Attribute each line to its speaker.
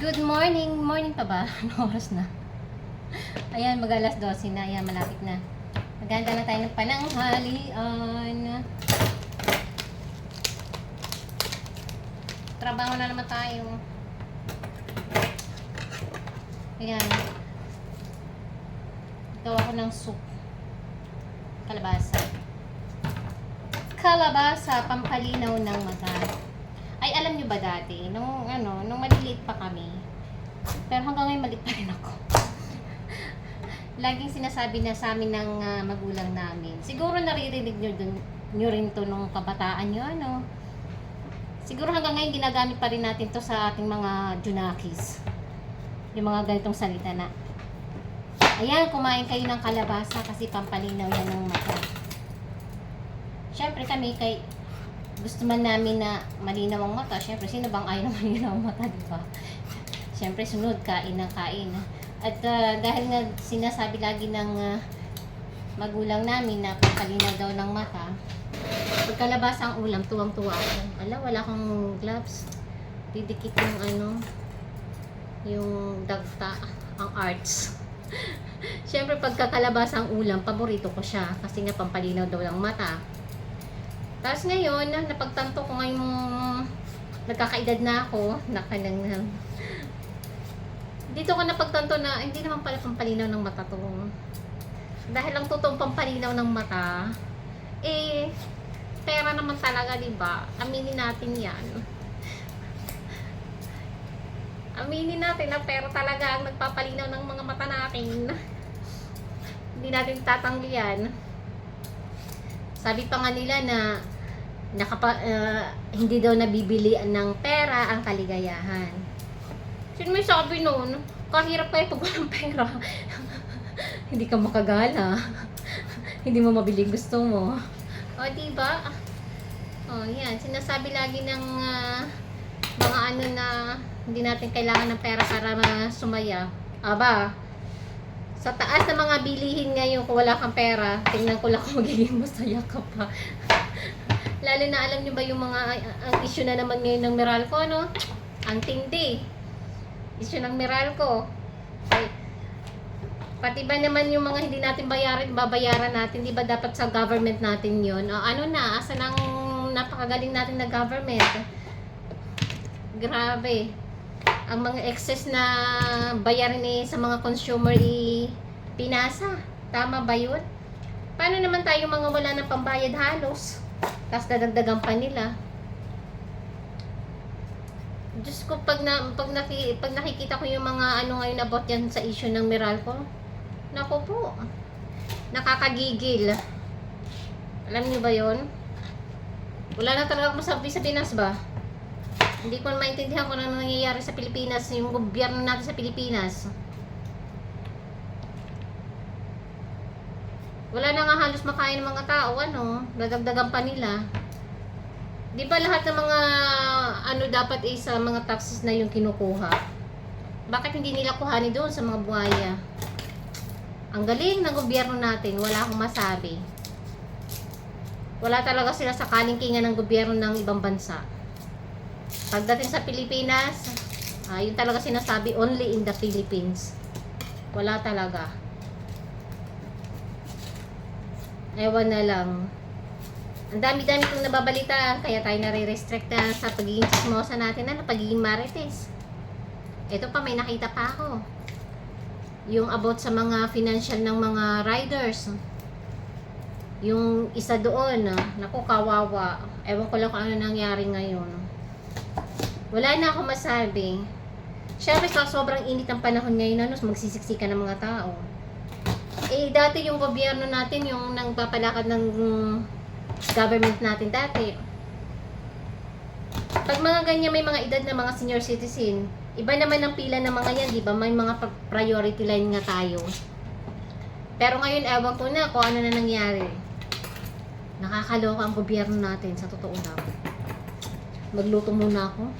Speaker 1: Good morning! Morning pa ba? Anong oras na? Ayan, mag-alas 12 na. Ayan, malapit na. Maganda na tayo ng pananghalian. Trabaho na naman tayo. Ayan. Gawa ko ng soup. Kalabasa. Kalabasa, pampalinaw ng mata. Ay, alam nyo ba dati, nung maliliit pa kami, pero hanggang ngayon maliit pa rin ako. Laging sinasabi na sa amin ng magulang namin. Siguro naririnig nyo rin to nung kabataan nyo, Siguro hanggang ngayon ginagamit pa rin natin to sa ating mga junakis. Yung mga ganitong salita na, ayan, kumain kayo ng kalabasa kasi pampalinaw yan ng mata. Syempre kami, gusto man namin na malinaw ang mata. Syempre, sino bang ayaw na malinaw ang mata, diba? Syempre, sunod, kain ng kain. At dahil nga sinasabi lagi ng magulang namin na pampalinaw daw ng mata, pagkalabasa ang ulam, tuwang-tuwa ako. Ala, wala kang gloves. Didikit yung yung dagta, ang arts. Syempre, pagkakalabasa ang ulam, paborito ko siya. Kasi nga pampalinaw daw ng mata. Tapos ngayon, napagtanto ko ngayong nagkakaedad na ako, dito ko napagtanto na hindi naman pala pampalinaw ng mata to. Dahil ang totoong pampalinaw ng mata, pera naman talaga, diba? Aminin natin yan. Aminin natin na pera talaga ang nagpapalinaw ng mga mata natin. Hindi natin tatanggihan. Sabi pa nga nila na hindi daw nabibili ng pera ang kaligayahan. Sino may sabi noon? Kahirap pa pag walang pera. Hindi ka makagala. Hindi mo mabili gusto mo. O, diba? O, yan. Sinasabi lagi ng mga na hindi natin kailangan ng pera para sumaya. Aba, sa taas ng mga bilihin ngayon kung wala kang pera, tingnan ko lang kung magiging masaya ka pa. Lalo na alam nyo ba yung mga ang issue na naman ngayon ng Meralco, no? Ang tindi. Issue ng Meralco. Ay, pati ba naman yung mga hindi natin babayaran natin, di ba dapat sa government natin yun? O, asa ng napakagaling natin na government? Grabe. Ang mga excess na bayarin sa mga consumer pinasa. Tama ba yun? Paano naman tayo mga wala ng pambayad halos? Tapos dadagdagan pa nila. Diyos ko, pag nakikita ko yung mga ngayon about yan sa issue ng Meralco, naku po, nakakagigil. Alam niyo ba yon? Wala na talaga akong masabi sa Pinas ba? Hindi ko maintindihan kung ano nangyayari sa Pilipinas, yung gobyerno natin sa Pilipinas. Wala na nga halos makain ng mga tao, dadagdagan pa nila. Di ba lahat ng mga dapat sa mga taxes na yung kinukuha? Bakit hindi nila kuhanin doon sa mga buhaya? Ang galing ng gobyerno natin, wala akong masabi. Wala talaga sila sa kalingkingan ng gobyerno ng ibang bansa. Pagdating sa Pilipinas, yun talaga sinasabi, only in the Philippines. Wala talaga. Ewan na lang. Ang dami-dami kong nababalita, kaya tayo nare-restrict na sa pagiging chismosa natin, pagiging marites. Ito pa, may nakita pa ako. Yung about sa mga financial ng mga riders. Yung isa doon, naku, kawawa. Ewan ko lang kung ano nangyari ngayon. Wala na ako masabi. Siyempre, sa sobrang init ng panahon ngayon, magsisiksika ng mga tao. Dati yung gobyerno natin, yung nagpapalakad ng government natin dati. Pag mga ganyan, may mga edad na mga senior citizen, iba naman ang pila ng mga yan, di ba? May mga priority line nga tayo. Pero ngayon, ewan ko na kung ano na nangyari. Nakakaloka ang gobyerno natin, sa totoo lang. Magluto muna ako.